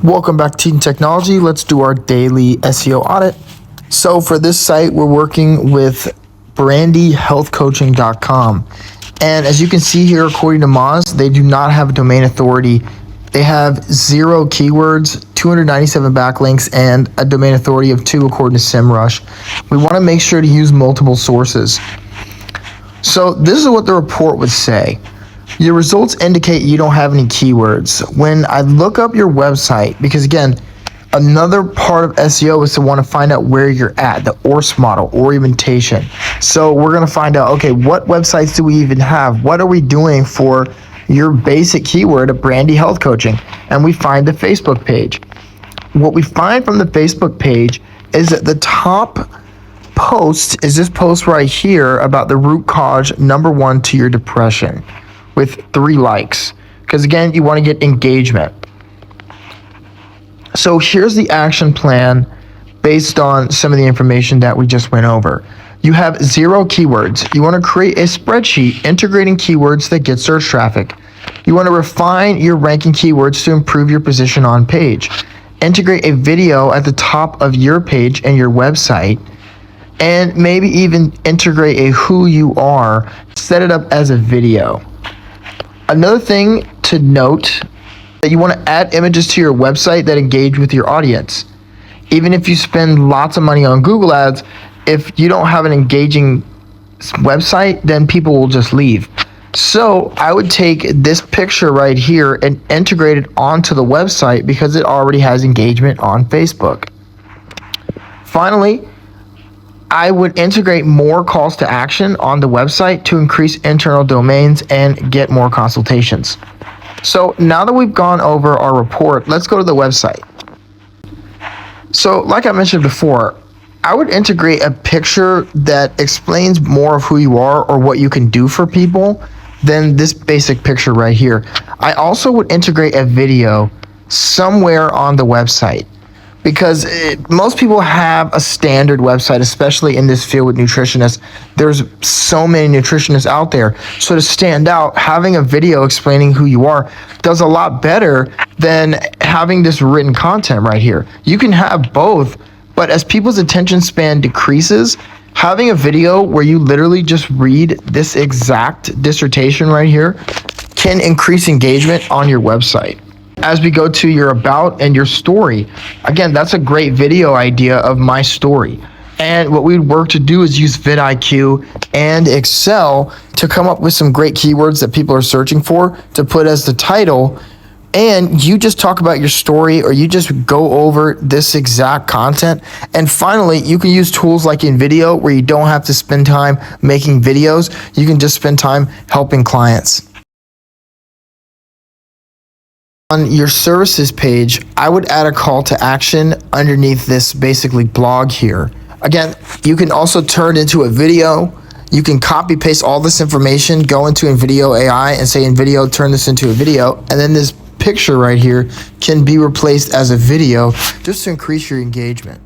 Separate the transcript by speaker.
Speaker 1: Welcome back to Team Technology. Let's do our daily SEO audit. So for this site, we're working with brandyhealthcoaching.com. And as you can see here, according to Moz, they do not have a domain authority. They have 0 keywords, 297 backlinks, and a domain authority of 2 according to SEMrush. We want to make sure to use multiple sources. So this is what the report would say. Your results indicate you don't have any keywords. When I look up your website, because again, another part of SEO is to want to find out where you're at, the ORS model, orientation. So we're going to find out, okay, what websites do we even have? What are we doing for your basic keyword of Brandy Health Coaching? And we find the Facebook page. What we find from the Facebook page is that the top post is this post right here about the root cause #1 to your depression, with 3 likes, because again, you want to get engagement. So here's the action plan based on some of the information that we just went over. You have 0 keywords. You want to create a spreadsheet integrating keywords that get search traffic. You want to refine your ranking keywords to improve your position on page. Integrate a video at the top of your page and your website, and maybe even integrate a who you are, set it up as a video. Another thing to note, that you want to add images to your website that engage with your audience. Even if you spend lots of money on Google Ads, if you don't have an engaging website, then people will just leave. So I would take this picture right here and integrate it onto the website because it already has engagement on Facebook. Finally, I would integrate more calls to action on the website to increase internal domains and get more consultations. So now that we've gone over our report, let's go to the website. So like I mentioned before, I would integrate a picture that explains more of who you are or what you can do for people than this basic picture right here. I also would integrate a video somewhere on the website, because most people have a standard website, especially in this field with nutritionists. There's so many nutritionists out there. So to stand out, having a video explaining who you are does a lot better than having this written content right here. You can have both, but as people's attention span decreases, having a video where you literally just read this exact dissertation right here can increase engagement on your website. As we go to your about and your story, again, that's a great video idea of my story. And what we'd work to do is use vidIQ and Excel to come up with some great keywords that people are searching for to put as the title. And you just talk about your story, or you just go over this exact content. And finally, you can use tools like InVideo, where you don't have to spend time making videos. You can just spend time helping clients. On your services page, I would add a call to action underneath this basically blog here. Again, you can also turn it into a video. You can copy paste all this information, go into InVideo AI and say, InVideo, turn this into a video. And then this picture right here can be replaced as a video just to increase your engagement.